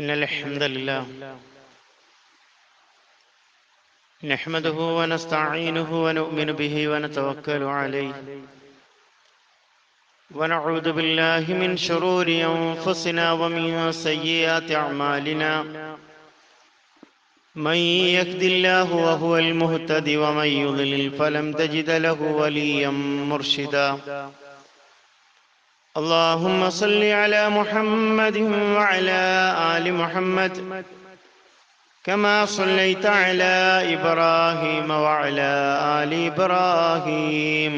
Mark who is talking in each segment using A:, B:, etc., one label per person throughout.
A: إن الحمد لله نحمده ونستعينه ونؤمن به ونتوكل عليه ونعوذ بالله من شرور أنفسنا ومن سيئات أعمالنا من يهد الله وهو المهتدي ومن يضلل فلن تجد له وليا مرشدا اللهم صل على محمد وعلى آل محمد كما صليت على إبراهيم وعلى آل إبراهيم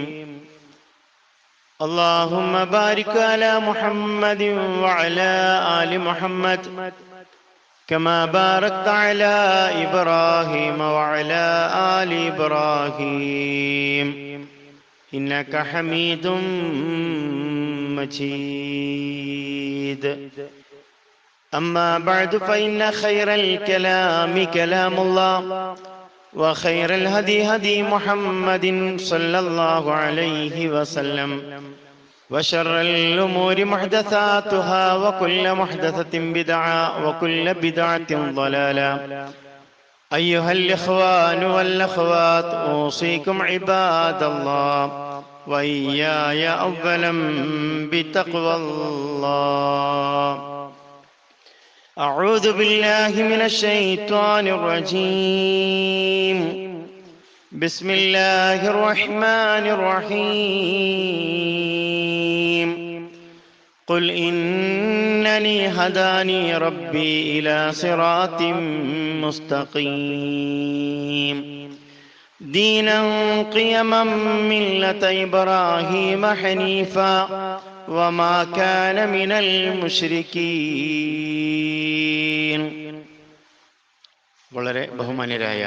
A: اللهم بارك على محمد وعلى آل محمد كما باركت على إبراهيم وعلى آل إبراهيم إنك حميد مجيد أما بعد فإن خير الكلام كلام الله وخير الهدي هدي محمد صلى الله عليه وسلم وشر الأمور محدثاتها وكل محدثة بدعة وكل بدعة ضلالة أيها الإخوان والأخوات أوصيكم عباد الله وإياي أولا بتقوى الله أعوذ بالله من الشيطان الرجيم بسم الله الرحمن الرحيم قل إنني هداني ربي إلى صراط مستقيم دينا قيما ملة إبراهيم حنيفا وما كان من المشركين. വളരെ ബഹുമാന്യരായ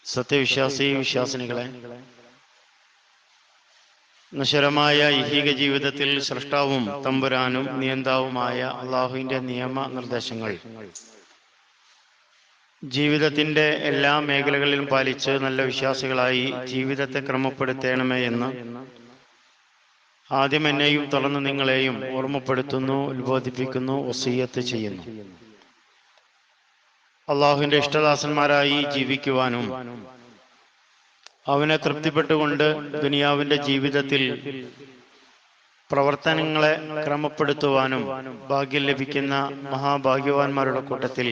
A: സത്യവിശ്വാസി വിശ്വാസിനികളെ, നശ്വരമായ ഐഹിക ജീവിതത്തിൽ സൃഷ്ടാവും തമ്പുരാനും നിയന്താവുമായ അള്ളാഹുവിന്റെ നിയമ നിർദ്ദേശങ്ങൾ ജീവിതത്തിന്റെ എല്ലാ മേഖലകളിലും പാലിച്ച് നല്ല വിശ്വാസികളായി ജീവിതത്തെ ക്രമപ്പെടുത്തണമേ എന്ന് ആദ്യം എന്നെയും തുടർന്ന് നിങ്ങളെയും ഓർമ്മപ്പെടുത്തുന്നു, ഉത്ബോധിപ്പിക്കുന്നു, വസിയ്യത്ത് ചെയ്യുന്നു. അള്ളാഹുവിന്റെ ഇഷ്ടദാസന്മാരായി ജീവിക്കുവാനും അവനെ തൃപ്തിപ്പെട്ടുകൊണ്ട് ദുനിയാവിന്റെ ജീവിതത്തിൽ പ്രവർത്തനങ്ങളെ ക്രമപ്പെടുത്തുവാനും ഭാഗ്യം ലഭിക്കുന്ന മഹാഭാഗ്യവാന്മാരുടെ കൂട്ടത്തിൽ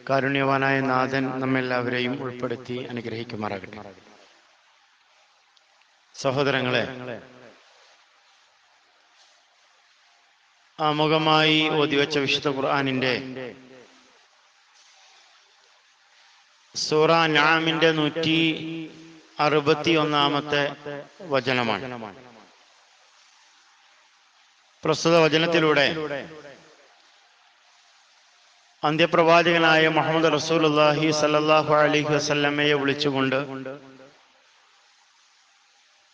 A: കാരുണ്യവാനായ നാഥൻ നമ്മെല്ലാവരെയും ഉൾപ്പെടുത്തി അനുഗ്രഹിക്കുമാറാകട്ടെ. സഹോദരങ്ങളെ, ആമുഖമായി ഓതിവെച്ച വിശുദ്ധ ഖുർആനിന്റെ സൂറ അൻആമിന്റെ 161 വചനമാണ്. പ്രസ്തുത വചനത്തിലൂടെ അന്ത്യപ്രവാചകനായ മുഹമ്മദ് റസൂലുള്ളാഹി സ്വല്ലല്ലാഹു അലൈഹി വസല്ലമയെ വിളിച്ചുകൊണ്ട്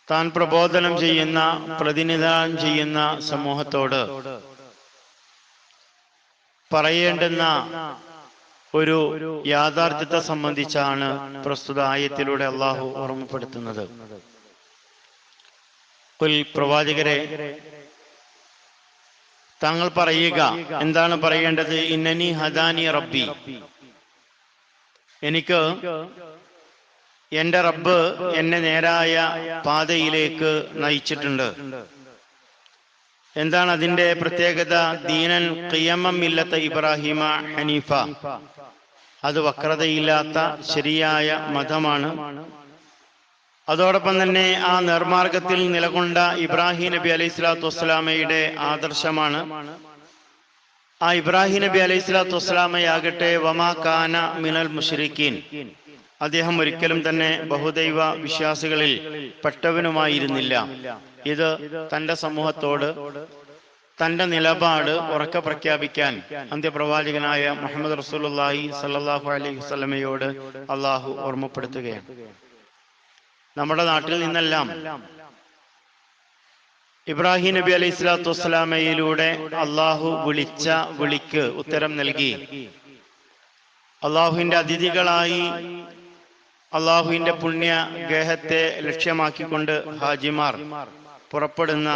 A: താൻ പ്രബോധനം ചെയ്യുന്ന, പ്രതിനിധാനം ചെയ്യുന്ന സമൂഹത്തോട് പറയേണ്ടുന്ന ഒരു യാഥാർത്ഥ്യത്തെ സംബന്ധിച്ചാണ് പ്രസ്തുത ആയത്തിലൂടെ അള്ളാഹു ഓർമ്മപ്പെടുത്തുന്നത്. പ്രവാചകരെ, താങ്കൾ പറയുക, എന്താണ് പറയേണ്ടത്? ഇന്നനി ഹദാനി റബ്ബി, എനിക്ക് എന്റെ റബ്ബ് എന്നെ നേരായ പാതയിലേക്ക് നയിച്ചിട്ടുണ്ട്. എന്താണ് അതിന്റെ പ്രത്യേകത? ദീനൻ ഖിയമം മില്ലത്ത ഇബ്രാഹിമ ഹനീഫ, അത് വക്രതയില്ലാത്ത ശരിയായ മതമാണ്. അതോടൊപ്പം തന്നെ ആ നേർമാർഗത്തിൽ നിലകൊണ്ട ഇബ്രാഹിം നബി അലൈഹി സ്വലാത്തു വസ്സലാമയുടെ ആദർശമാണ്. ആ ഇബ്രാഹിം നബി അലൈഹി സ്വലാത്തു വസ്സലാമയാകട്ടെ വമാ കാന മിനൽ മുശ്രിക്കീൻ, അദ്ദേഹം ഒരിക്കലും തന്നെ ബഹുദൈവ വിശ്വാസികളിൽ പെട്ടവനുമായിരുന്നില്ല. ഇത് തന്റെ സമൂഹത്തോട് തന്റെ നിലപാട് ഉറക്കെ പ്രഖ്യാപിക്കാൻ അന്ത്യപ്രവാചകനായ മുഹമ്മദ് റസൂലുള്ളാഹി സ്വല്ലല്ലാഹു അലൈഹി വസല്ലമയോട് അള്ളാഹു ഓർമ്മപ്പെടുത്തുകയാണ്. നമ്മുടെ നാട്ടിൽ നിന്നെല്ലാം ഇബ്രാഹിം നബി അലൈഹി സ്വലാത്തു വസ്സലാമയിലൂടെ അള്ളാഹു വിളിച്ച വിളിക്ക് ഉത്തരം നൽകി അള്ളാഹുവിന്റെ അതിഥികളായി അള്ളാഹുവിന്റെ പുണ്യ ഗേഹത്തെ ലക്ഷ്യമാക്കിക്കൊണ്ട് ഹാജിമാർ പുറപ്പെടുന്ന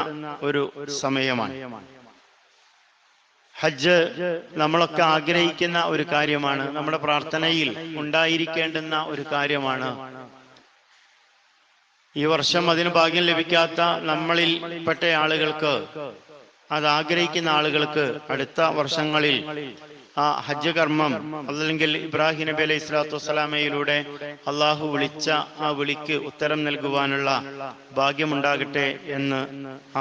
A: ഒരു സമയമാണ്. ഹജ്ജ് നമ്മളൊക്കെ ആഗ്രഹിക്കുന്ന ഒരു കാര്യമാണ്, നമ്മുടെ പ്രാർത്ഥനയിൽ ഉണ്ടായിരിക്കേണ്ടുന്ന ഒരു കാര്യമാണ്. ഈ വർഷം അതിന് ഭാഗ്യം ലഭിക്കാത്ത നമ്മളിൽ പെട്ട ആളുകൾക്ക്, അത് ആഗ്രഹിക്കുന്ന ആളുകൾക്ക് അടുത്ത വർഷങ്ങളിൽ ആ ഹജ്ജ് കർമ്മം അല്ലെങ്കിൽ ഇബ്രാഹിം നബി അലൈഹി സ്വലാത്തു വസ്സലാമയിലൂടെ അള്ളാഹു വിളിച്ച ആ വിളിക്ക് ഉത്തരം നൽകുവാനുള്ള ഭാഗ്യമുണ്ടാകട്ടെ എന്ന്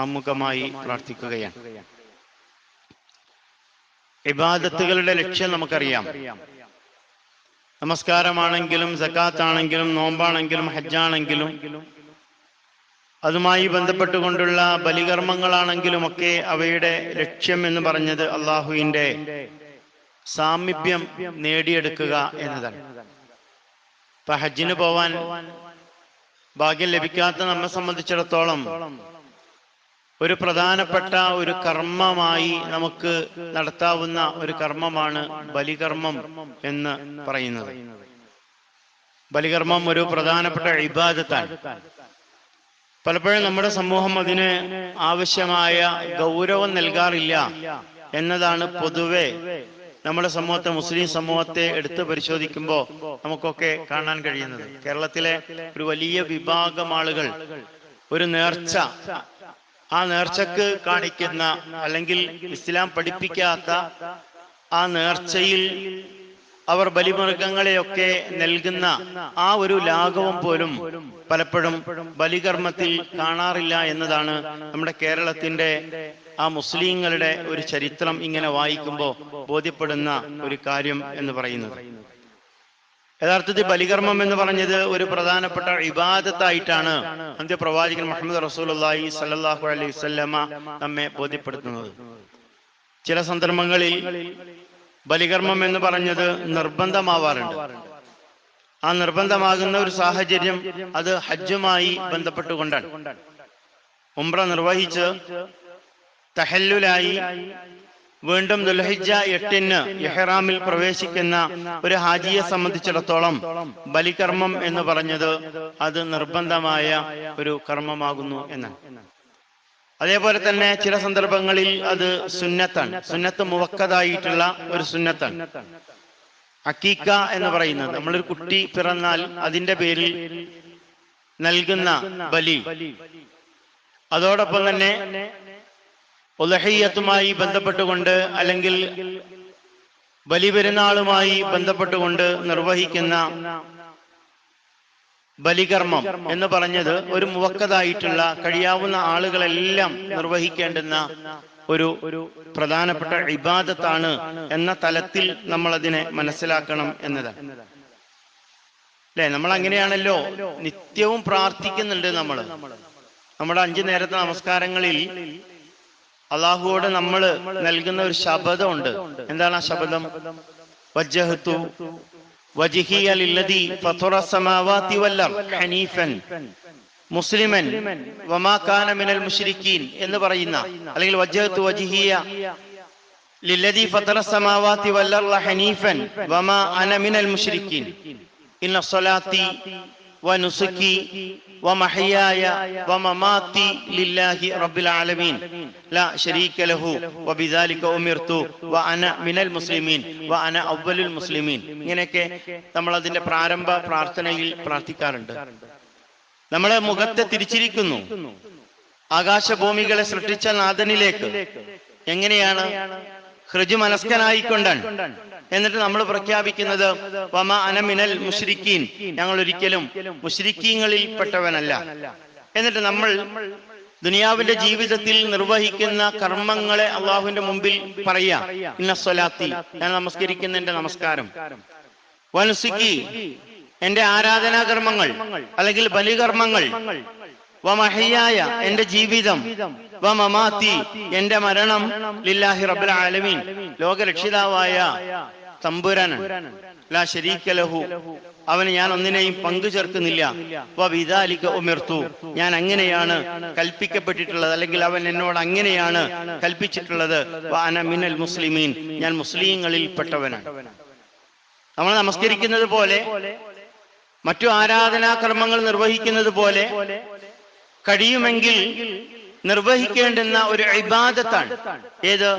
A: ആമുഖമായി പ്രാർത്ഥിക്കുകയാണ്. ഇബാദത്തുകളുടെ ലക്ഷ്യം നമുക്കറിയാം. നമസ്കാരമാണെങ്കിലും സകാത്താണെങ്കിലും നോമ്പാണെങ്കിലും ഹജ്ജാണെങ്കിലും അതുമായി ബന്ധപ്പെട്ടുകൊണ്ടുള്ള ബലികർമ്മങ്ങളാണെങ്കിലുമൊക്കെ അവയുടെ ലക്ഷ്യം എന്ന് പറഞ്ഞത് അള്ളാഹുവിന്റെ സാമീപ്യം നേടിയെടുക്കുക എന്നതാണ്. ഇപ്പൊ ഹജ്ജിന് പോവാൻ ഭാഗ്യം ലഭിക്കാത്ത നമ്മെ സംബന്ധിച്ചിടത്തോളം ഒരു പ്രധാനപ്പെട്ട ഒരു കർമ്മമായി നമുക്ക് നടത്താവുന്ന ഒരു കർമ്മമാണ് ബലികർമ്മം എന്ന് പറയുന്നത്. ബലികർമ്മം ഒരു പ്രധാനപ്പെട്ട ഇബാദത്താണ്. പലപ്പോഴും നമ്മുടെ സമൂഹം അതിന് ആവശ്യമായ ഗൗരവം നൽകാറില്ല എന്നതാണ് പൊതുവെ നമ്മുടെ സമൂഹത്തെ, മുസ്ലിം സമൂഹത്തെ എടുത്ത് പരിശോധിക്കുമ്പോൾ നമുക്കൊക്കെ കാണാൻ കഴിയുന്നത്. കേരളത്തിലെ ഒരു വലിയ വിഭാഗം ആളുകൾ ഒരു നേർച്ച, ആ നേർച്ചക്ക് കാണിക്കുന്ന അല്ലെങ്കിൽ ഇസ്ലാം പഠിപ്പിക്കാത്ത ആ നേർച്ചയിൽ അവർ ബലിമൃഗങ്ങളെയൊക്കെ നൽകുന്ന ആ ഒരു ലാഘവം പോലും പലപ്പോഴും ബലികർമ്മത്തിൽ കാണാറില്ല എന്നതാണ് നമ്മുടെ കേരളത്തിന്റെ ആ മുസ്ലിങ്ങളുടെ ഒരു ചരിത്രം ഇങ്ങനെ വായിക്കുമ്പോൾ ബോധ്യപ്പെടുന്ന ഒരു കാര്യം എന്ന് പറയുന്നത്. യഥാർത്ഥത്തിൽ ബലികർമ്മം എന്ന് പറഞ്ഞത് ഒരു പ്രധാനപ്പെട്ട ഇബാദത്തായിട്ടാണ് അന്ത്യപ്രവാചകൻ മുഹമ്മദ് റസൂലുള്ളാഹി സ്വല്ലല്ലാഹു അലൈഹി വസല്ലമ നമ്മെ ബോധ്യപ്പെടുത്തുന്നത്. ചില സന്ദർഭങ്ങളിൽ ബലികർമ്മം എന്ന് പറഞ്ഞത് നിർബന്ധമാവാറുണ്ട്. ആ നിർബന്ധമാകുന്ന ഒരു സാഹചര്യം അത് ഹജ്ജുമായി ബന്ധപ്പെട്ടുകൊണ്ടാണ്. ഉംറ നിർവഹിച്ച് തഹല്ലുലായി വീണ്ടും ദുൽഹിജ്ജ 8-ന് ഇഹ്റാമിൽ പ്രവേശിക്കുന്ന ഒരു ഹാജിയെ സംബന്ധിച്ചിടത്തോളം ബലികർമ്മം എന്ന് പറഞ്ഞത് അത് നിർബന്ധമായ ഒരു കർമ്മമാകുന്നു എന്നാണ്. അതേപോലെ തന്നെ ചില സന്ദർഭങ്ങളിൽ അത് സുന്നത്താണ്, സുന്നത്ത് മുവക്കദായിട്ടുള്ള ഒരു സുന്നത്താണ്. അക്കീക്ക എന്ന് പറയുന്നത്, നമ്മളൊരു കുട്ടി പിറന്നാൽ അതിന്റെ പേരിൽ നൽകുന്ന ബലി. അതോടൊപ്പം തന്നെ ഉദ്ഹിയ്യത്തുമായി ബന്ധപ്പെട്ടുകൊണ്ട് അല്ലെങ്കിൽ ബലിപെരുന്നാളുമായി ബന്ധപ്പെട്ടുകൊണ്ട് നിർവഹിക്കുന്ന ബലികർമ്മം എന്ന് പറഞ്ഞത് ഒരു മുവക്കദായിട്ടുള്ള കഴിയാവുന്ന ആളുകളെല്ലാം നിർവഹിക്കേണ്ടുന്ന ഒരു പ്രധാനപ്പെട്ട ഇബാദത്താണ് എന്ന തലത്തിൽ നമ്മൾ അതിനെ മനസ്സിലാക്കണം എന്നതാണ്. അല്ലെ, നമ്മൾ അങ്ങനെയാണല്ലോ നിത്യവും പ്രാർത്ഥിക്കുന്നുണ്ട്. നമ്മുടെ 5 നേരത്തെ നമസ്കാരങ്ങളിൽ അള്ളാഹുവോട് നമ്മൾ നൽകുന്ന ഒരു ശപഥമുണ്ട്. എന്താണ് ആ ശപഥം? വജ്ജഹ്തു വജ്ഹിയ ലില്ലദീ ഫതറ സമാവാതി വൽ അർദ് ഹനീഫൻ മുസ്ലിമൻ വമാ കാന മിനൽ മുശ്രിക്കീൻ എന്ന് പറയുന്ന, അല്ലെങ്കിൽ വജ്ജഹ്തു വജ്ഹിയ ലില്ലദീ ഫതറ സമാവാതി വൽ അർദ് ഹനീഫൻ വമാ അന മിനൽ മുശ്രിക്കീൻ ഇന്ന സ്വലാത്തി വനുസുക്കി വമഹയായ വമമാതി ലില്ലാഹി റബ്ബിൽ ആലമീൻ ലാ ശരീക ലഹു വബിദാലിക ഉമിർതു വഅന മിനൽ മുസ്ലിമീൻ വഅന അവ്വലുൽ മുസ്ലിമീൻ. ഇങ്ങനെയൊക്കെ നമ്മൾ അതിന്റെ പ്രാരംഭ പ്രാർത്ഥനയിൽ പ്രാർത്ഥിക്കാറുണ്ട്. നമ്മളെ മുഖത്തെ തിരിച്ചിരിക്കുന്നു ആകാശഭൂമികളെ സൃഷ്ടിച്ച നാഥനിലേക്ക്. എങ്ങനെയാണ്? ഹൃജു മനസ്കനായിക്കൊണ്ടാണ്. എന്നിട്ട് നമ്മൾ പ്രഖ്യാപിക്കുന്നത് വമാ അന മിനൽ മുശ്രിക്കീൻ, ഞങ്ങൾ ഒരിക്കലും മുശ്രിക്കീങ്ങളിൽ പെട്ടവനല്ല. എന്നിട്ട് നമ്മൾ ദുനിയാവിന്റെ ജീവിതത്തിൽ നിർവഹിക്കുന്ന കർമ്മങ്ങളെ അള്ളാഹുവിന്റെ മുമ്പിൽ പറയാ. ഇന്ന സ്വലാത്തി, ഞാൻ നമസ്കരിക്കുന്ന എന്റെ നമസ്കാരം, വനുസുക്കി, എന്റെ ആരാധനാകർമ്മങ്ങൾ അല്ലെങ്കിൽ ബലികർമ്മങ്ങൾ, വമഹയായ, എന്റെ ജീവിതം, വമമാതി, എന്റെ മരണം, ലില്ലാഹി റബ്ബിൽ ആലമീൻ, ലോകരക്ഷിതാവായ തമ്പുരാനാണ്. ലാ ശരീക ലഹു, അവന് ഞാൻ ഒന്നിനെയും പങ്കു ചേർക്കുന്നില്ല. വബിദാലിക ഉമിർതു, ഞാൻ അങ്ങനെയാണ് കൽപ്പിക്കപ്പെട്ടിട്ടുള്ളത്, അല്ലെങ്കിൽ അവൻ എന്നോട് അങ്ങനെയാണ് കൽപ്പിച്ചിട്ടുള്ളത്. വഅന മിനൽ മുസ്ലിമീൻ, ഞാൻ മുസ്ലിങ്ങളിൽ പെട്ടവനാണ്. നമ്മൾ നമസ്കരിക്കുന്നത് പോലെ, മറ്റു ആരാധനാകർമ്മങ്ങൾ നിർവഹിക്കുന്നത് പോലെ കഴിയുമെങ്കിൽ നിർവഹിക്കേണ്ടുന്ന ഒരു ഇബാദത്താണ് ഏത്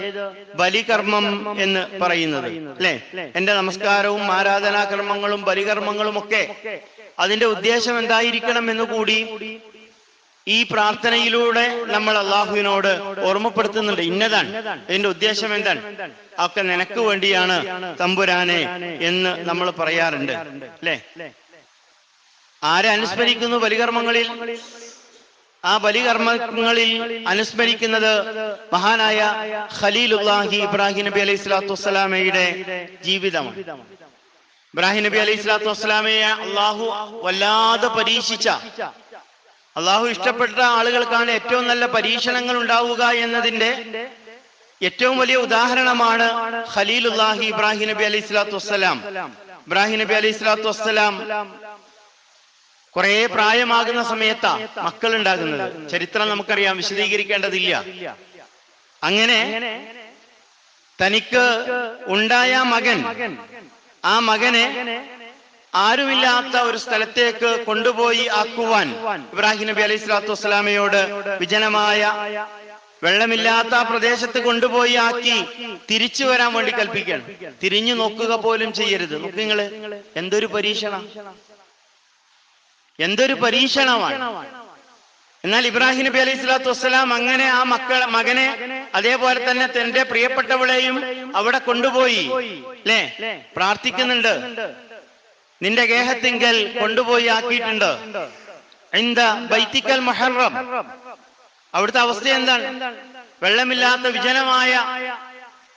A: ബലികർമ്മം എന്ന് പറയുന്നത്, അല്ലെ? എന്റെ നമസ്കാരവും ആരാധനാകർമ്മങ്ങളും ബലികർമ്മങ്ങളും ഒക്കെ അതിന്റെ ഉദ്ദേശം എന്തായിരിക്കണം എന്ന് കൂടി ഈ പ്രാർത്ഥനയിലൂടെ നമ്മൾ അള്ളാഹുവിനോട് ഓർമ്മപ്പെടുത്തുന്നുണ്ട്. ഇന്നതാണ് ഇതിന്റെ ഉദ്ദേശം, എന്താണ്, ഒക്കെ നിനക്ക് വേണ്ടിയാണ് തമ്പുരാനെ എന്ന് നമ്മൾ പറയാറുണ്ട്, അല്ലെ? ആരെ അനുസ്മരിക്കുന്നു ബലികർമ്മങ്ങളിൽ? ആ ബലികർമ്മങ്ങളിൽ അനുസ്മരിക്കുന്നത് മഹാനായ ഖലീലുല്ലാഹി ഇബ്രാഹിം നബി അലൈഹി സ്വലാത്തു വസ്സലാമയുടെ ജീവിതമാണ്. ഇബ്രാഹിം നബി അലൈഹി സ്വലാത്തു വസ്സലാമയെ അള്ളാഹു വല്ലാതെ പരീക്ഷിച്ച, അള്ളാഹു ഇഷ്ടപ്പെട്ട ആളുകൾക്കാണ് ഏറ്റവും നല്ല പരീക്ഷണങ്ങൾ ഉണ്ടാവുക എന്നതിന്റെ ഏറ്റവും വലിയ ഉദാഹരണമാണ് ഖലീലുല്ലാഹി ഇബ്രാഹിം നബി അലൈഹി സ്വലാത്തു വസ്സലാം. ഇബ്രാഹിം നബി അലൈഹി സ്വലാത്തു വസ്സലാം കുറെ പ്രായമാകുന്ന സമയത്താ മക്കൾ ഉണ്ടാകുന്നത്. ചരിത്രം നമുക്കറിയാം, വിശദീകരിക്കേണ്ടതില്ല. അങ്ങനെ തനിക്ക് ഉണ്ടായ മകൻ, ആ മകനെ ആരുമില്ലാത്ത ഒരു സ്ഥലത്തേക്ക് കൊണ്ടുപോയി ആക്കുവാൻ ഇബ്രാഹിം നബി അലൈഹി സ്വലാത്തു വസ്സലാമയോട് വിജനമായ വെള്ളമില്ലാത്ത പ്രദേശത്ത് കൊണ്ടുപോയി ആക്കി തിരിച്ചു വരാൻ വേണ്ടി കൽപ്പിക്കണം. തിരിഞ്ഞു നോക്കുക പോലും ചെയ്യരുത്. നോക്ക് നിങ്ങള്, എന്തൊരു പരീക്ഷണം, എന്തൊരു പരീക്ഷണമാണ്. എന്നാൽ ഇബ്രാഹിം നബി അലൈഹി സ്വലാത്തു വസ്സലാം അങ്ങനെ ആ മകനെ അതേപോലെ തന്നെ തന്റെ പ്രിയപ്പെട്ടവളെയും അവിടെ കൊണ്ടുപോയി, അല്ലേ, പ്രാർത്ഥിക്കുന്നുണ്ട്. നിന്റെ ഗേഹത്തിങ്കൽ കൊണ്ടുപോയി ആക്കിയിട്ടുണ്ട്. ഇന്ദ ബൈത്തിക്കൽ മുഹറം. അവിടുത്തെ അവസ്ഥ എന്താണ്? വെള്ളമില്ലാത്ത വിജനമായ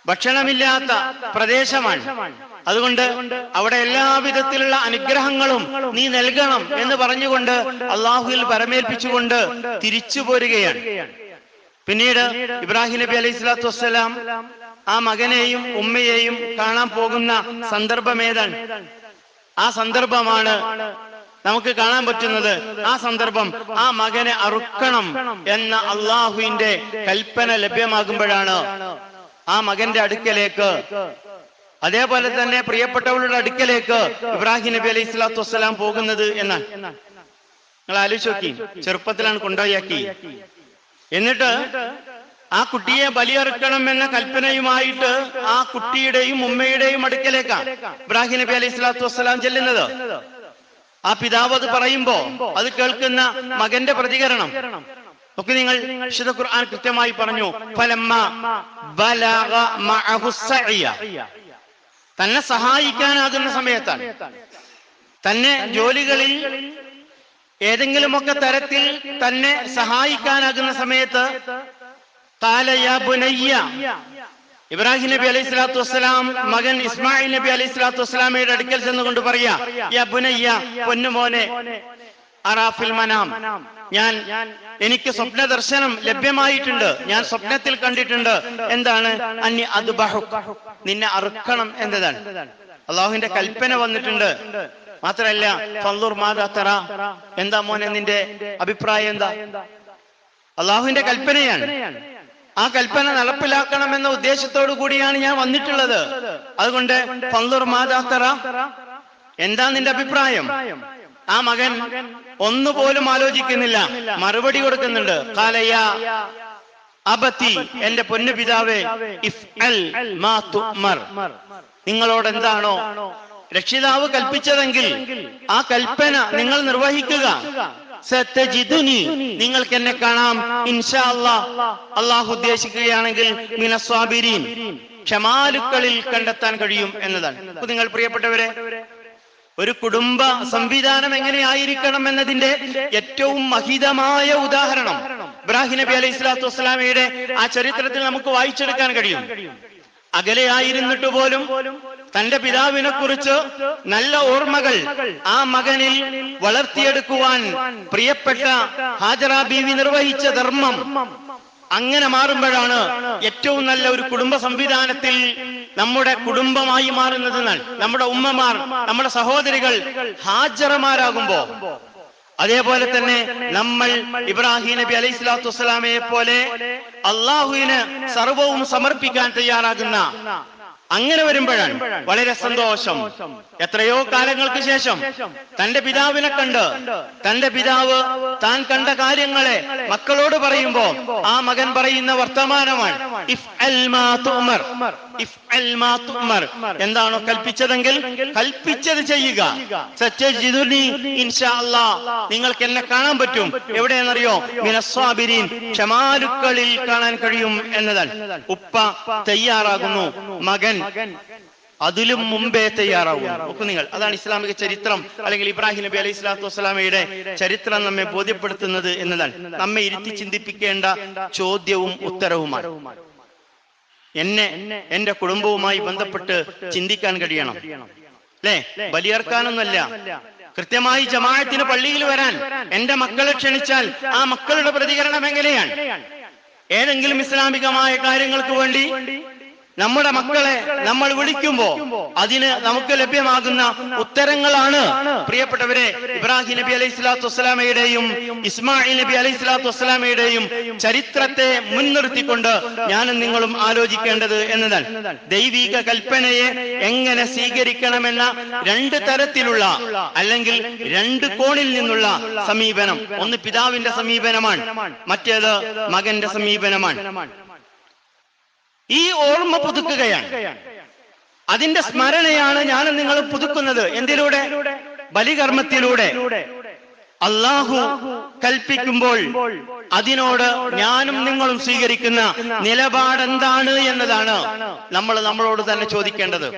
A: ഭക്ഷണമില്ലാത്ത പ്രദേശമാണ്. അതുകൊണ്ട് അവിടെ എല്ലാവിധത്തിലുള്ള അനുഗ്രഹങ്ങളും നീ നൽകണം എന്ന് പറഞ്ഞുകൊണ്ട് അള്ളാഹുവിൽ പരമേൽപ്പിച്ചുകൊണ്ട് തിരിച്ചു പോരുകയാണ്. പിന്നീട് ഇബ്രാഹിം നബി അലൈഹി സ്വലാത്തു വസ്സലാം ആ മകനെയും ഉമ്മയെയും കാണാൻ പോകുന്ന സന്ദർഭം ഏതാണ്? ആ സന്ദർഭമാണ് നമുക്ക് കാണാൻ പറ്റുന്നത്. ആ സന്ദർഭം ആ മകനെ അറുക്കണം എന്ന അള്ളാഹുവിന്റെ കൽപ്പന ലഭ്യമാകുമ്പോഴാണ് ആ മകന്റെ അടുക്കലേക്ക്, അതേപോലെ തന്നെ പ്രിയപ്പെട്ടവളുടെ അടുക്കലേക്ക് ഇബ്രാഹിം നബി അലൈഹി സ്വലാത്തു വസ്സലാം പോകുന്നത് എന്നാണ്. നിങ്ങൾ ആലോചിച്ച് നോക്കി, ചെറുപ്പത്തിലാണ് കൊണ്ടുപോയാക്കി. എന്നിട്ട് ആ കുട്ടിയെ ബലിയറുക്കണം എന്ന കൽപ്പനയുമായിട്ട് ആ കുട്ടിയുടെയും ഉമ്മയുടെയും അടുക്കലേക്കാണ് ഇബ്രാഹിം നബി അലൈഹി സ്വലാത്തു വസ്സലാം ചെല്ലുന്നത്. ആ പിതാവ് അത് പറയുമ്പോ അത് കേൾക്കുന്ന മകന്റെ പ്രതികരണം ഒക്കെ നിങ്ങൾ വിശുദ്ധ ഖുർആൻ കൃത്യമായി പറഞ്ഞു. ഫലമ്മ ബലഗ മഅഹു സഅയ. തന്നെ സഹായിക്കാനാകുന്ന സമയത്താണ്, തന്നെ ജോലികളിൽ ഏതെങ്കിലുമൊക്കെ തരത്തിൽ തന്നെ സഹായിക്കാനാകുന്ന സമയത്ത് ഖാല യാ ബുനയ്യ, ഇബ്രാഹിം നബി അലൈഹി സ്വലാത്തു വസ്സലാം മകൻ ഇസ്മായിൽ നബി അലൈഹി സ്വലാത്തു വസ്സലാമയുടെ അടുക്കൽ ചെന്നുകൊണ്ട് പറയാ, യാ ബുനയ്യ, പൊന്നുമോനെ, അറാഫിൽ മനാം, എനിക്ക് സ്വപ്ന ദർശനം ലഭ്യമായിട്ടുണ്ട്, ഞാൻ സ്വപ്നത്തിൽ കണ്ടിട്ടുണ്ട്. എന്താണ്? അന്നി അദ്ബഹു, നിന്നെ അറുക്കണം എന്നതാണ്. അള്ളാഹുവിന്റെ കൽപ്പന വന്നിട്ടുണ്ട്. മാത്രല്ല ഫൻദുർ മാദാ തറ, എന്താ മോനെ നിന്റെ അഭിപ്രായം എന്താ? അള്ളാഹുവിന്റെ കൽപ്പനയാണ്. ആ കൽപ്പന നടപ്പിലാക്കണമെന്ന ഉദ്ദേശത്തോടു കൂടിയാണ് ഞാൻ വന്നിട്ടുള്ളത്. അതുകൊണ്ട് ഫൻദുർ മാദാ തറ, എന്താ നിന്റെ അഭിപ്രായം? ആ മകൻ ഒന്നുപോലും ആലോചിക്കുന്നില്ല, മറുപടി കൊടുക്കുന്നുണ്ട്. ഖാലയ അബതി, എന്റെ പൊന്നു പിതാവേ, ഇഫ്അൽ മാ തുഅ്മർ, നിങ്ങളോട് എന്താണോ രക്ഷിതാവ് കൽപ്പിച്ചതെങ്കിൽ ആ കൽപ്പന നിങ്ങൾ നിർവഹിക്കുക. സതജിദുനി, നിങ്ങൾക്ക് എന്നെ കാണാം ഇൻഷാ അല്ലാഹ്, അള്ളാഹു ഉദ്ദേശിക്കുകയാണെങ്കിൽ മിനസ്വാബിരീൻ, ക്ഷമാലുക്കളിൽ കണ്ടെത്താൻ കഴിയും എന്നതാണ്. നിങ്ങൾ പ്രിയപ്പെട്ടവരെ, ഒരു കുടുംബ സംവിധാനം എങ്ങനെയായിരിക്കണം എന്നതിന്റെ ഏറ്റവും മഹിതമായ ഉദാഹരണം ഇബ്രാഹിം നബി അലൈഹി സ്വലാത്തു വസ്സലാമയുടെ ആ ചരിത്രത്തിൽ നമുക്ക് വായിച്ചെടുക്കാൻ കഴിയും. അകലെയായിരുന്നിട്ട് പോലും തന്റെ പിതാവിനെ കുറിച്ച് നല്ല ഓർമ്മകൾ ആ മകനിൽ വളർത്തിയെടുക്കുവാൻ പ്രിയപ്പെട്ട ഹാജറ ബീവി നിർവഹിച്ച ധർമ്മം അങ്ങനെ മാറുമ്പോഴാണ് ഏറ്റവും നല്ല ഒരു കുടുംബ സംവിധാനത്തിൽ നമ്മുടെ കുടുംബമായി മാറുന്നത്. നമ്മുടെ ഉമ്മമാർ, നമ്മുടെ സഹോദരികൾ ഹാജറമാരാകുമ്പോ, അതേപോലെ തന്നെ നമ്മൾ ഇബ്രാഹിം നബി അലൈഹി സ്വലാത്തു വസ്സലാമയെ പോലെ അള്ളാഹുവിന് സർവവും സമർപ്പിക്കാൻ തയ്യാറാകുന്ന അങ്ങനെ വരുമ്പോഴാണ് വളരെ സന്തോഷം. എത്രയോ കാലങ്ങൾക്ക് ശേഷം തന്റെ പിതാവിനെ കണ്ട് തന്റെ പിതാവ് താൻ കണ്ട കാര്യങ്ങളെ മക്കളോട് പറയുമ്പോ ആ മകൻ പറയുന്ന വർത്തമാനമാണ് എന്താണോ കൽപ്പിച്ചതെങ്കിൽ കൽപ്പിച്ചത് ചെയ്യുക. സത്യജിദുനി ഇൻഷാ അല്ലാഹ്, നിങ്ങൾക്ക് എന്നെ കാണാൻ പറ്റും. എവിടെയെന്നറിയോ? മിനസ്സാബിരീൻ, ക്ഷമാലുക്കളിൽ കാണാൻ കഴിയും എന്നതാണ്. ഉപ്പ തയ്യാറാകുന്നു, മകൻ അതിലും മുമ്പേ തയ്യാറാവും. നോക്കൂ നിങ്ങൾ, അതാണ് ഇസ്ലാമിക ചരിത്രം അല്ലെങ്കിൽ ഇബ്രാഹിം നബി അലൈഹി സ്വലാത്തു വസ്സലാമയുടെ ചരിത്രം നമ്മെ ബോധ്യപ്പെടുത്തുന്നത് എന്നതാണ്. നമ്മെ ഇരുത്തി ചിന്തിപ്പിക്കേണ്ട ചോദ്യവും ഉത്തരവുമാണ്. എന്റെ കുടുംബവുമായി ബന്ധപ്പെട്ട് ചിന്തിക്കാൻ കഴിയണം അല്ലേ? ബലിയർക്കാനൊന്നല്ല, കൃത്യമായി ജമാഅത്തിന് പള്ളിയിൽ വരാൻ എന്റെ മക്കളെ ക്ഷണിച്ചാൽ ആ മക്കളുടെ പ്രതികരണം എങ്ങനെയാണ്? ഏതെങ്കിലും ഇസ്ലാമികമായ കാര്യങ്ങൾക്ക് വേണ്ടി നമ്മുടെ മക്കളെ നമ്മൾ വിളിക്കുമ്പോ അതിന് നമുക്ക് ലഭ്യമാകുന്ന ഉത്തരങ്ങളാണ് പ്രിയപ്പെട്ടവരെ ഇബ്രാഹിം നബി അലൈഹി സ്വലാത്തു വസ്സലാമയുടെയും ഇസ്മായിൽ നബി അലൈഹി സ്വലാത്തു വസ്സലാമയുടെയും ചരിത്രത്തെ മുൻനിർത്തിക്കൊണ്ട് ഞാനും നിങ്ങളും ആലോചിക്കേണ്ടത് എന്നതാണ്. ദൈവിക കൽപ്പനയെ എങ്ങനെ സ്വീകരിക്കണമെന്ന രണ്ട് തരത്തിലുള്ള അല്ലെങ്കിൽ രണ്ട് കോണിൽ നിന്നുള്ള സമീപനം, ഒന്ന് പിതാവിന്റെ സമീപനമാണ്, മറ്റേത് മകന്റെ സമീപനമാണ്. ഈ ഓർമ്മ പുതുക്കുകയാണ്, അതിന്റെ സ്മരണയാണ് ഞാനും നിങ്ങളും പുതുക്കുന്നത്. എന്തിലൂടെ? ബലികർമ്മത്തിലൂടെ. അള്ളാഹു കൽപ്പിക്കുമ്പോൾ അതിനോട് ഞാനും നിങ്ങളും സ്വീകരിക്കുന്ന നിലപാടെന്താണ് എന്നതാണ് നമ്മൾ നമ്മളോട് തന്നെ ചോദിക്കേണ്ടത്.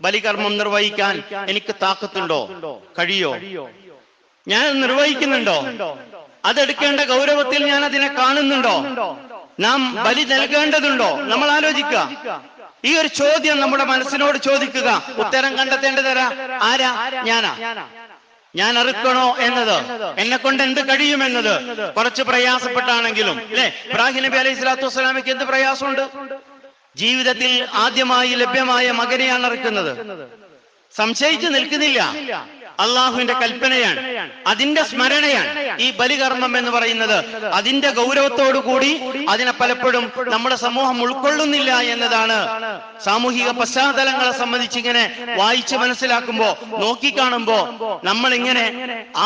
A: ബലികർമ്മം നിർവഹിക്കാൻ എനിക്ക് താക്കത്തുണ്ടോ? കഴിയോ? ഞാൻ നിർവഹിക്കുന്നുണ്ടോ? അതെടുക്കേണ്ട ഗൗരവത്തിൽ ഞാൻ അതിനെ കാണുന്നുണ്ടോ? നാം ബലി നൽകേണ്ടതുണ്ടോ? നമ്മൾ ആലോചിക്കുക. ഈ ഒരു ചോദ്യം നമ്മുടെ മനസ്സിനോട് ചോദിക്കുക. ഉത്തരം കണ്ടെത്തേണ്ടതാരാ? ആരാ? ഞാനാ. ഞാൻ അറുക്കണോ എന്നത്, എന്നെ കൊണ്ട് എന്ത് കഴിയുമെന്നത് കുറച്ച് പ്രയാസപ്പെട്ടാണെങ്കിലും അല്ലെ? ഇബ്രാഹിം നബി അലൈഹി സ്വലാത്തു വസ്സലാമയ്ക്ക് എന്ത് പ്രയാസമുണ്ട്? ജീവിതത്തിൽ ആദ്യമായി ലഭ്യമായ മകനെയാണ് അറുക്കുന്നത്. സംശയിച്ചു നിൽക്കുന്നില്ല. അള്ളാഹുവിന്റെ കൽപ്പനയാണ്, അതിന്റെ സ്മരണയാണ് ഈ ബലികർമ്മം എന്ന് പറയുന്നത്. അതിന്റെ ഗൗരവത്തോടു കൂടി അതിനെ പലപ്പോഴും നമ്മുടെ സമൂഹം ഉൾക്കൊള്ളുന്നില്ല എന്നതാണ് സാമൂഹിക പശ്ചാത്തലങ്ങളെ സംബന്ധിച്ച് ഇങ്ങനെ വായിച്ച് മനസ്സിലാക്കുമ്പോ, നോക്കിക്കാണുമ്പോ, നമ്മൾ ഇങ്ങനെ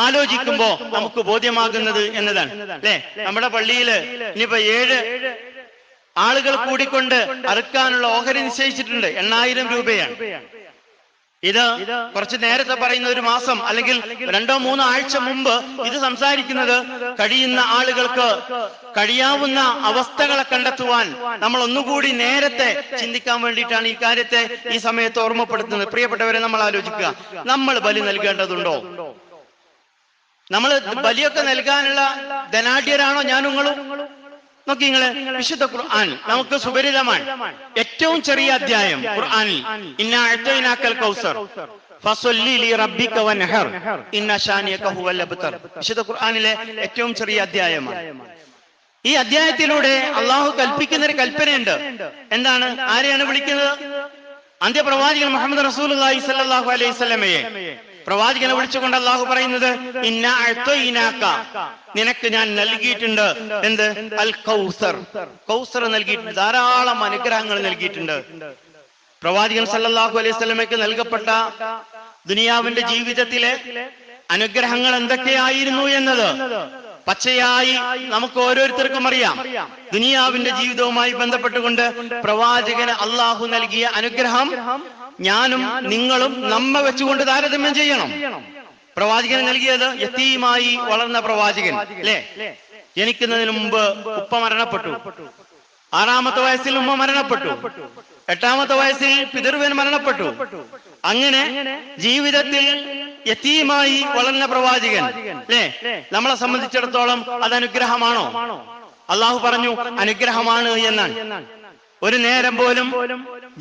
A: ആലോചിക്കുമ്പോ നമുക്ക് ബോധ്യമാകുന്നത് എന്നതാണ് അല്ലെ? നമ്മുടെ പള്ളിയില് ഇനിയിപ്പോ 7 ആളുകൾ കൂടിക്കൊണ്ട് അറുക്കാനുള്ള ഓഹരി നിശ്ചയിച്ചിട്ടുണ്ട്. 8,000 രൂപയാണ്. ഇത് കുറച്ച് നേരത്തെ പറയുന്ന ഒരു മാസം അല്ലെങ്കിൽ 2-3 ആഴ്ച മുമ്പ് ഇത് സംസാരിക്കുന്നത് കഴിയുന്ന ആളുകൾക്ക് കഴിയാവുന്ന അവസ്ഥകളെ കണ്ടെത്തുവാൻ നമ്മൾ ഒന്നുകൂടി നേരത്തെ ചിന്തിക്കാൻ വേണ്ടിയിട്ടാണ് ഈ കാര്യത്തെ ഈ സമയത്ത് ഓർമ്മപ്പെടുത്തുന്നത്. പ്രിയപ്പെട്ടവരെ, നമ്മൾ ആലോചിക്കുക, നമ്മൾ ബലി നൽകേണ്ടതുണ്ടോ? നമ്മൾ ബലിയൊക്കെ നൽകാനുള്ള ധനാഢ്യരാണോ ഞാനുങ്ങളും? നോക്കി നിങ്ങള്, വിശുദ്ധ ഖുർആൻ നമുക്ക് സുപരിതമാണ്. ഏറ്റവും ചെറിയ അധ്യായം ഖുർആനിൽ, ഇന്നാ അഅ്തൈനാക്കൽ കൗസർ ഫസല്ലി ലിറബ്ബിക വൻഹർ ഇന്ന ശാനിയക ഹുവൽ അബ്തർ. വിശുദ്ധ ഖുർആനിലെ ഏറ്റവും ചെറിയ അധ്യായമാണ്. ഈ അധ്യായത്തിലൂടെ അള്ളാഹു കൽപ്പിക്കുന്ന ഒരു കൽപ്പനയുണ്ട്. എന്താണ്? ആരെയാണ് വിളിക്കുന്നത്? അന്ത്യപ്രവാചകൻ മുഹമ്മദ് റസൂലുള്ളാഹി സ്വല്ലല്ലാഹു അലൈഹി വസല്ലമയെ പ്രവാചകനെ വിളിച്ചുകൊണ്ട് അള്ളാഹു പറയുന്നത്, ഇന്നാ അഅ്തൈനാക, നിനക്ക് ഞാൻ നൽകിയിട്ടുണ്ട് എന്ത്? അൽ കൗസർ. കൗസർ നൽകിയിട്ടുണ്ട്, ധാരാളം അനുഗ്രഹങ്ങൾ നൽകിയിട്ടുണ്ട്. പ്രവാചകൻ സല്ലല്ലാഹു അലൈഹി വസല്ലമയ്ക്ക് നൽകപ്പെട്ട ദുനിയാവിന്റെ ജീവിതത്തിലെ അനുഗ്രഹങ്ങൾ എന്തൊക്കെയായിരുന്നു എന്നത് പച്ചയായി നമുക്ക് ഓരോരുത്തർക്കും അറിയാം. ദുനിയാവിന്റെ ജീവിതവുമായി ബന്ധപ്പെട്ടുകൊണ്ട് പ്രവാചകന് അള്ളാഹു നൽകിയ അനുഗ്രഹം ഞാനും നിങ്ങളും നമ്മെ വെച്ചുകൊണ്ട് താരതമ്യം ചെയ്യണം. പ്രവാചകൻ നൽകിയത് യതീമായി വളർന്ന പ്രവാചകൻ അല്ലേ? ജനിക്കുന്നതിന് മുമ്പ് ഉപ്പ മരണപ്പെട്ടു. 6-ാമത്തെ വയസ്സിൽ ഉമ്മ മരണപ്പെട്ടു. 8-ാമത്തെ വയസ്സിൽ പിതൃവ്യൻ മരണപ്പെട്ടു. അങ്ങനെ ജീവിതത്തിൽ യതീമായി വളർന്ന പ്രവാചകൻ അല്ലേ? നമ്മളെ സംബന്ധിച്ചിടത്തോളം അത് അനുഗ്രഹമാണോ? അള്ളാഹു പറഞ്ഞു അനുഗ്രഹമാണ് എന്നാണ്. ഒരു നേരം പോലും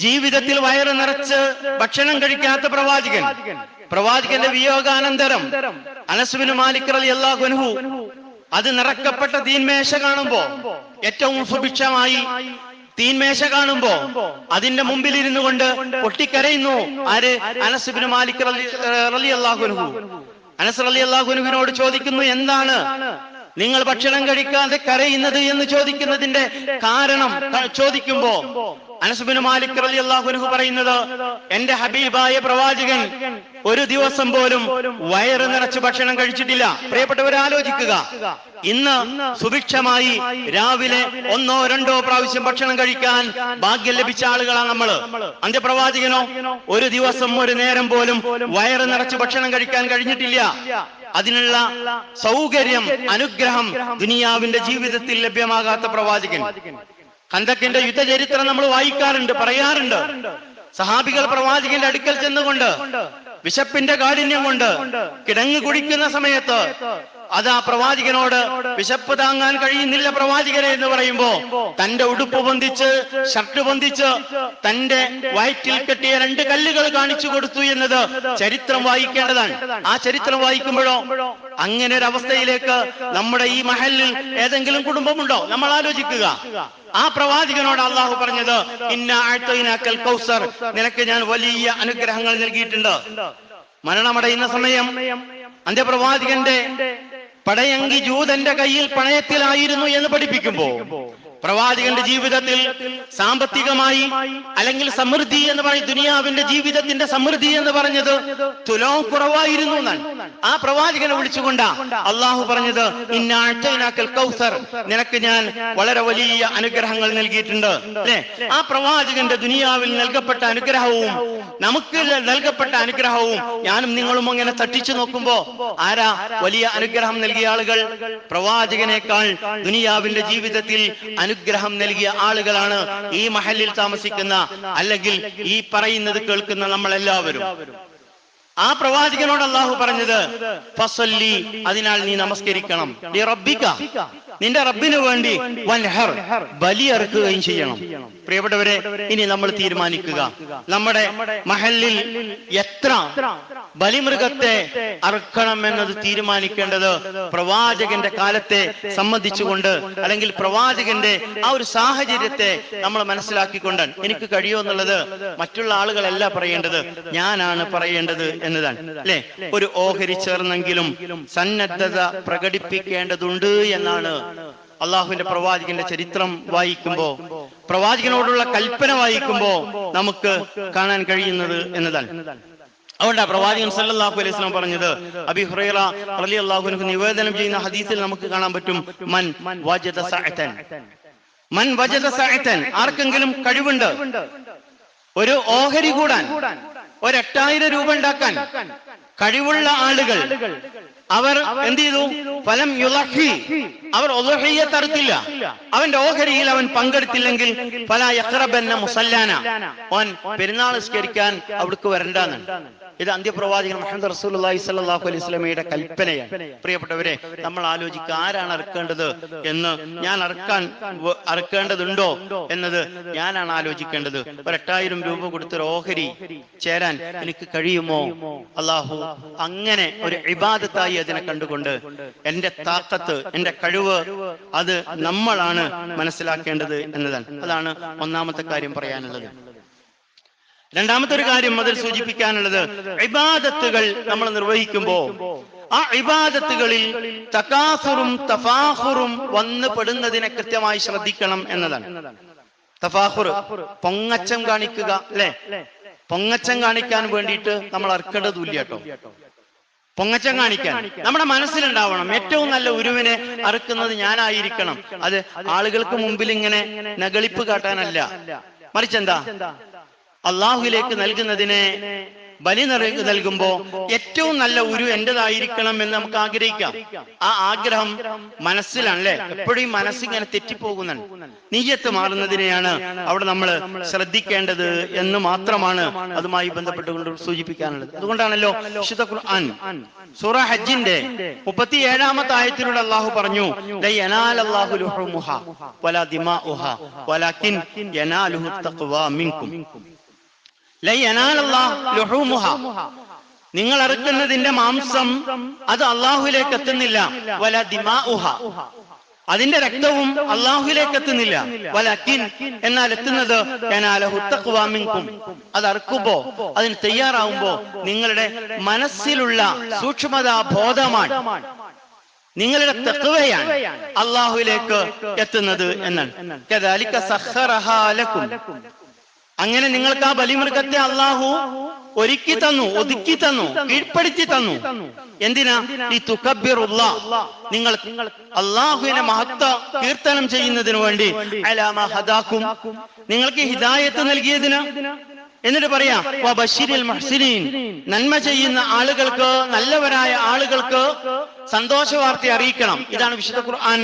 A: ജീവിതത്തിൽ വയറ് നിറച്ച് ഭക്ഷണം കഴിക്കാത്ത പ്രവാചകൻ, പ്രവാചകന്റെ വിയോഗാനന്തരം അനസ് ബിൻ മാലിക് റളിയല്ലാഹു അൻഹു അത് നിറക്കപ്പെട്ട തീന്മേശ കാണുമ്പോ, ഏറ്റവും സുഭിക്ഷമായി തീന്മേശ കാണുമ്പോ അതിന്റെ മുമ്പിൽ ഇരുന്നു കൊണ്ട് പൊട്ടിക്കരയുന്നു. ആര്? അനസ് ബിൻ മാലിക് റളിയല്ലാഹു അൻഹു. അനസ് റളിയല്ലാഹു അൻഹുവിനോട് ചോദിക്കുന്നു, എന്താണ് നിങ്ങൾ ഭക്ഷണം കഴിക്കാതെ കരയുന്നത് എന്ന് ചോദിക്കുന്നതിന്റെ കാരണം ചോദിക്കുമ്പോ അനസ് ബിൻ മാലിക് റളിയല്ലാഹു അൻഹു പറയുന്നത്, എന്റെ ഹബീബായ പ്രവാചകൻ ഒരു ദിവസം പോലും വയറ് നിറച്ച് ഭക്ഷണം കഴിച്ചിട്ടില്ല. പ്രിയപ്പെട്ടവരെ, ആലോചിക്കുക, ഇന്ന് സുഭിക്ഷമായി രാവിലെ 1-2 പ്രാവശ്യം ഭക്ഷണം കഴിക്കാൻ ഭാഗ്യം ലഭിച്ച ആളുകളാണ് നമ്മൾ. അന്ത്യപ്രവാചകനോ ഒരു ദിവസം ഒരു നേരം പോലും വയറ് നിറച്ച് ഭക്ഷണം കഴിക്കാൻ കഴിഞ്ഞിട്ടില്ല. അതിനുള്ള സൗകര്യം, അനുഗ്രഹം ദുനിയാവിന്റെ ജീവിതത്തിൽ ലഭ്യമാകാത്ത പ്രവാചകൻ. ഖന്തക്കിന്റെ യുദ്ധചരിത്രം നമ്മൾ വായിക്കാറുണ്ട്, പറയാറുണ്ട്. സഹാബികൾ പ്രവാചകന്റെ അടുക്കൽ ചെന്നുകൊണ്ട് വിശപ്പിന്റെ കാഠിന്യം കൊണ്ട് കിടങ്ങ് കുടിക്കുന്ന സമയത്ത് അതാ പ്രവാചകനോട് വിശപ്പ് താങ്ങാൻ കഴിയുന്നില്ല പ്രവാചകനെ എന്ന് പറയുമ്പോ തന്റെ ഉടുപ്പ് പൊന്തിച്ച്, ഷർട്ട് പൊന്തിച്ച്, തന്റെ വയറ്റിൽ കെട്ടിയ 2 കല്ലുകൾ കാണിച്ചു കൊടുത്തു എന്നത് ചരിത്രം വായിക്കേണ്ടതാണ്. ആ ചരിത്രം വായിക്കുമ്പോഴോ അങ്ങനെ ഒരു അവസ്ഥയിലേക്ക് നമ്മുടെ ഈ മഹലിൽ ഏതെങ്കിലും കുടുംബമുണ്ടോ? നമ്മൾ ആലോചിക്കുക. ആ പ്രവാചകനോട് അള്ളാഹു പറഞ്ഞത്, ഇന്നാ അഅ്തൈനാക്കൽ കൗസർ, നിനക്ക് ഞാൻ വലിയ അനുഗ്രഹങ്ങൾ നൽകിയിട്ടുണ്ട്. മരണമടയുന്ന സമയം അന്ത്യപ്രവാചകന്റെ പടയങ്കി ജൂതന്റെ കയ്യിൽ പണയത്തിലായിരുന്നു എന്ന് പഠിപ്പിക്കുമ്പോ പ്രവാചകന്റെ ജീവിതത്തിൽ സാമ്പത്തികമായി അല്ലെങ്കിൽ സമൃദ്ധി എന്ന് പറയും, ദുനിയാവിന്റെ ജീവിതത്തിന്റെ സമൃദ്ധി എന്ന് പറഞ്ഞത് തുലോം കുറവായിരുന്നു എന്നാണ്. ആ പ്രവാചകനെ വിളിച്ചുകൊണ്ടാ അള്ളാഹു പറഞ്ഞത്, ഇന്നാ അഅ്തൈനാക്കൽ കൗസർ, നിനക്ക് ഞാൻ വളരെ വലിയ അനുഗ്രഹങ്ങൾ നൽകിയിട്ടുണ്ട്. അല്ലെ? ആ പ്രവാചകന്റെ ദുനിയാവിൽ നൽകപ്പെട്ട അനുഗ്രഹവും നമുക്ക് നൽകപ്പെട്ട അനുഗ്രഹവും ഞാനും നിങ്ങളും അങ്ങനെ തട്ടിച്ചു നോക്കുമ്പോ ആരാ വലിയ അനുഗ്രഹം നൽകിയ ആളുകൾ? പ്രവാചകനേക്കാൾ ദുനിയാവിന്റെ ജീവിതത്തിൽ അനുഗ്രഹം നൽകിയ ആളുകളാണ് ഈ മഹലിൽ താമസിക്കുന്ന, അല്ലെങ്കിൽ ഈ പറയുന്നത് കേൾക്കുന്ന നമ്മളെല്ലാവരും. ആ പ്രവാചകനോട് അള്ളാഹു പറഞ്ഞത്, ഫസല്ലി, അതിനാൽ നീ നമസ്കരിക്കണം, ലി റബ്ബിക, നിന്റെ റബ്ബിന് വേണ്ടി, വൻഹർ, ബലിയറുക്കുകയും ചെയ്യണം. പ്രിയപ്പെട്ടവരെ, ഇനി നമ്മൾ തീരുമാനിക്കുക, നമ്മുടെ മഹലിൽ എത്ര ബലിമൃഗത്തെ അറുക്കണം എന്നത് തീരുമാനിക്കേണ്ടത് പ്രവാചകന്റെ കാലത്തെ സംബന്ധിച്ചുകൊണ്ട്, അല്ലെങ്കിൽ പ്രവാചകന്റെ ആ ഒരു സാഹചര്യത്തെ നമ്മൾ മനസ്സിലാക്കിക്കൊണ്ടാണ്. എനിക്ക് കഴിയുമോ എന്നുള്ളത് മറ്റുള്ള ആളുകളല്ല പറയേണ്ടത്, ഞാനാണ് പറയേണ്ടത് എന്നതാണ്. അല്ലെ? ഒരു ഓഹരി ചേർന്നെങ്കിലും സന്നദ്ധത പ്രകടിപ്പിക്കേണ്ടതുണ്ട് എന്നാണ് അള്ളാഹുവിന്റെ പ്രവാചകന്റെ ചരിത്രം വായിക്കുമ്പോ, പ്രവാചകനോടുള്ള കൽപ്പന വായിക്കുമ്പോ നമുക്ക് കാണാൻ കഴിയുന്നത് എന്നതാണ്. അതുകൊണ്ട് പ്രവാചകൻ സല്ലല്ലാഹു അലൈഹി വസല്ലം പറഞ്ഞത്, അബീ ഹുറൈറ റളിയല്ലാഹു അൻഹു നിവേദനം ചെയ്യുന്ന ഹദീസിൽ നമുക്ക് കാണാൻ പറ്റും, മൻ വജദ സഅതൻ, മൻ വജദ സഅതൻ, ആർക്കെങ്കിലും കഴിവുണ്ട് ഒരു ഓഹരി കൂടാൻ, 8000 രൂപ ഉണ്ടാക്കാൻ കഴിവുള്ള ആളുകൾ, അവർ എന്ത് ചെയ്തു? ഫലം യുളഹി, അവർ ഉളഹിയ്യത്ത് അറുത്തില്ല, അവന്റെ ഓഹരിയിൽ അവൻ പങ്കെടുത്തില്ലെങ്കിൽ ഫലാ യഖറബന്ന മുസല്ലാന, ഓൻ പെരുന്നാൾ നിസ്കരിക്കാൻ അവിടേക്ക് വരണ്ടാന്ന്. ഇത് അന്ത്യപ്രവാചകൻ മുഹമ്മദ് റസൂലുള്ളാഹി സ്വല്ലല്ലാഹു അലൈഹി വസല്ലമയുടെ കൽപ്പനയാണ്. പ്രിയപ്പെട്ടവരെ, നമ്മൾ ആലോചിക്കുക, ആരാണ് അറുക്കേണ്ടത് എന്ന്. ഞാൻ അറുക്കേണ്ടതുണ്ടോ എന്നത് ഞാനാണ് ആലോചിക്കേണ്ടത്. 8000 രൂപ കൊടുത്തൊരു ഓഹരി ചേരാൻ എനിക്ക് കഴിയുമോ? അള്ളാഹു അങ്ങനെ ഒരു ഇബാദത്തായി അതിനെ കണ്ടുകൊണ്ട് എന്റെ താക്കത്ത്, എന്റെ കഴിവ്, അത് നമ്മളാണ് മനസ്സിലാക്കേണ്ടത് എന്നതാണ്. അതാണ് ഒന്നാമത്തെ കാര്യം പറയാനുള്ളത്. രണ്ടാമത്തെ ഒരു കാര്യം അതിൽ സൂചിപ്പിക്കാനുള്ളത്, ഇബാദത്തുകൾ നമ്മൾ നിർവഹിക്കുമ്പോ ആ ഇബാദത്തുകളിൽ തകാസുറും തഫാഖുറും വന്നു പെടുന്നതിനെ കൃത്യമായി ശ്രദ്ധിക്കണം എന്നതാണ്. തഫാഖുർ, പൊങ്ങച്ചം കാണിക്കുക. അല്ലെ? പൊങ്ങച്ചം കാണിക്കാൻ വേണ്ടിയിട്ട് നമ്മൾ അറുക്കേണ്ടതില്ല കേട്ടോ. പൊങ്ങച്ചം കാണിക്കാൻ നമ്മുടെ മനസ്സിലുണ്ടാവണം, ഏറ്റവും നല്ല ഉരുവിനെ അറുക്കുന്നത് ഞാനായിരിക്കണം. അത് ആളുകൾക്ക് മുമ്പിൽ ഇങ്ങനെ നകളിപ്പ് കാട്ടാനല്ല, മറിച്ചെന്താ, അള്ളാഹുവിലേക്ക് നൽകുന്നതിനെ ബലി നൽകുമ്പോ ഏറ്റവും നല്ല ഉരു എന്റേതായിരിക്കണം എന്ന് നമുക്ക് ആഗ്രഹിക്കാം. ആ ആഗ്രഹം മനസ്സിലാണല്ലേ? എപ്പോഴും മനസ്സിങ്ങനെ തെറ്റിപ്പോകുന്നുണ്ട്. നീയത്ത് മാറുന്നതിനെയാണ് അവിടെ നമ്മൾ ശ്രദ്ധിക്കേണ്ടത് എന്ന് മാത്രമാണ് അതുമായി ബന്ധപ്പെട്ടുകൊണ്ട് സൂചിപ്പിക്കാനുള്ളത്. അതുകൊണ്ടാണല്ലോ വിശുദ്ധ ഖുർആൻ സൂറ ഹജ്ജിന്റെ 37-ാമത്തെ ആയത്തിലൂടെ അള്ളാഹു പറഞ്ഞു, ലൻ യനാലല്ലാഹു ലുഹൂമുഹാ വലാ ദിമാഉഹാ വലാകിൻ യനാലുഹു തഖ്വാ മിൻകും. നിങ്ങൾ അറുക്കുന്നതിന്റെ മാംസം അത് അള്ളാഹുലേക്ക് എത്തുന്നില്ല. വല ദിമാഉഹ, അതിന്റെ രക്തവും അള്ളാഹുലേക്ക് എത്തുന്നില്ല. വലകിൻ, എന്നാൽ എത്തുന്നത് യനാലഹു തഖ്വാ മിൻകും. അത് അറുക്കുമ്പോ, അതിന് തയ്യാറാവുമ്പോ നിങ്ങളുടെ മനസ്സിലുള്ള സൂക്ഷ്മതാ ബോധമാണ്, നിങ്ങളുടെ തഖ്വയാണ് അള്ളാഹുലേക്ക് എത്തുന്നത് എന്നാണ്. കദാലിക സഖറഹാ ലക്കും, അങ്ങനെ നിങ്ങൾക്ക് ആ ബലിമൃഗത്തെ അള്ളാഹു ഒരുക്കി തന്നു, ഒതുക്കി തന്നു, കീഴ്പ്പെടുത്തി തന്നു. എന്തിനാ? ഈ തുകബ്ബിറുല്ലാ, നിങ്ങൾ അള്ളാഹുവിനെ മഹത്വ കീർത്തനം ചെയ്യുന്നതിന് വേണ്ടി, അലാമാ ഹദാക്കും, നിങ്ങൾക്ക് ഹിദായത്ത് നൽകിയതിന്. എന്നിട്ട് പറയാം വബശ്ശിരിൽ മുഹ്സിനീൻ, നന്മ ചെയ്യുന്ന ആളുകൾക്ക്, നല്ലവരായ ആളുകൾക്ക് സന്തോഷ വാർത്ത അറിയിക്കണം. ഇതാണ് വിശുദ്ധ ഖുർആൻ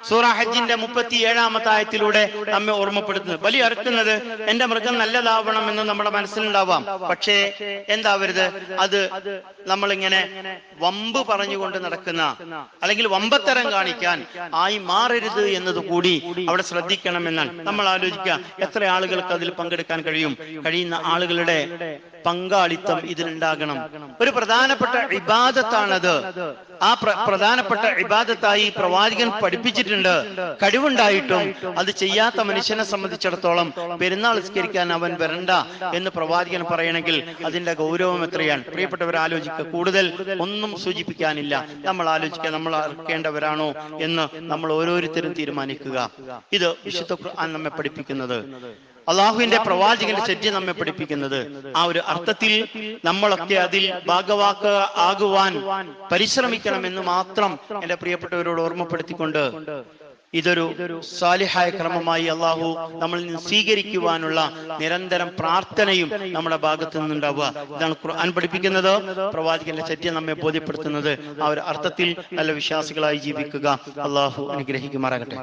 A: സൂറ ഹജ്ജിന്റെ 37-ാമത്തെ ആയത്തിലൂടെ നമ്മെ ഓർമ്മപ്പെടുത്തുന്നത്. ബലി അറുക്കുന്നത് എന്റെ മൃഗം നല്ലതാവണം എന്ന് നമ്മുടെ മനസ്സിലുണ്ടാവാം. പക്ഷേ എന്താവരുത്, അത് നമ്മളിങ്ങനെ വമ്പ് പറഞ്ഞുകൊണ്ട് നടക്കുന്ന, അല്ലെങ്കിൽ വമ്പത്തരം കാണിക്കാൻ ആയി മാറരുത് എന്നത് കൂടി അവിടെ ശ്രദ്ധിക്കണമെന്നാണ് നമ്മൾ ആലോചിക്കുക. എത്ര ആളുകൾക്ക് അതിൽ പങ്കെടുക്കാൻ കഴിയുന്ന ആളുകളുടെ പങ്കാളിത്തം ഇതിലുണ്ടാകണം. ഒരു പ്രധാനപ്പെട്ട ഇബാദത്താണത്. ആ പ്രധാനപ്പെട്ട ഇബാദത്തായി പ്രവാചകൻ പഠിപ്പിച്ചിട്ടുണ്ട്. കഴിവുണ്ടായിട്ടും അത് ചെയ്യാത്ത മനുഷ്യനെ സംബന്ധിച്ചിടത്തോളം പെരുന്നാൾ നിസ്കരിക്കാൻ അവൻ വരണ്ട എന്ന് പ്രവാചകൻ പറയണമെങ്കിൽ അതിന്റെ ഗൗരവം എത്രയാണ്? പ്രിയപ്പെട്ടവർ ആലോചിക്കുക. കൂടുതൽ ഒന്നും സൂചിപ്പിക്കാനില്ല. നമ്മൾ ആലോചിക്കുക, നമ്മൾ അർക്കേണ്ടവരാണോ എന്ന് നമ്മൾ ഓരോരുത്തരും തീരുമാനിക്കുക. ഇത് വിശുദ്ധ ഖുർആൻ നമ്മെ പഠിപ്പിക്കുന്നത്, അള്ളാഹുവിന്റെ പ്രവാചകന്റെ ചര്യ നമ്മെ പഠിപ്പിക്കുന്നത്. ആ ഒരു അർത്ഥത്തിൽ നമ്മളൊക്കെ അതിൽ ഭാഗവാക്കാകുവാൻ പരിശ്രമിക്കണമെന്ന് മാത്രം എന്റെ പ്രിയപ്പെട്ടവരോട് ഓർമ്മപ്പെടുത്തിക്കൊണ്ട്, ഇതൊരു സാലിഹായ ക്രമമായി അള്ളാഹു നമ്മളിൽ നിന്ന് സ്വീകരിക്കുവാനുള്ള നിരന്തരം പ്രാർത്ഥനയും നമ്മുടെ ഭാഗത്ത് നിന്നുണ്ടാവുക. ഇതാണ് ഖുർആൻ പഠിപ്പിക്കുന്നത്, പ്രവാചകന്റെ ചര്യ നമ്മെ ബോധ്യപ്പെടുത്തുന്നത്. ആ ഒരു അർത്ഥത്തിൽ നല്ല വിശ്വാസികളായി ജീവിക്കുക. അള്ളാഹു അനുഗ്രഹിക്കുമാറാകട്ടെ.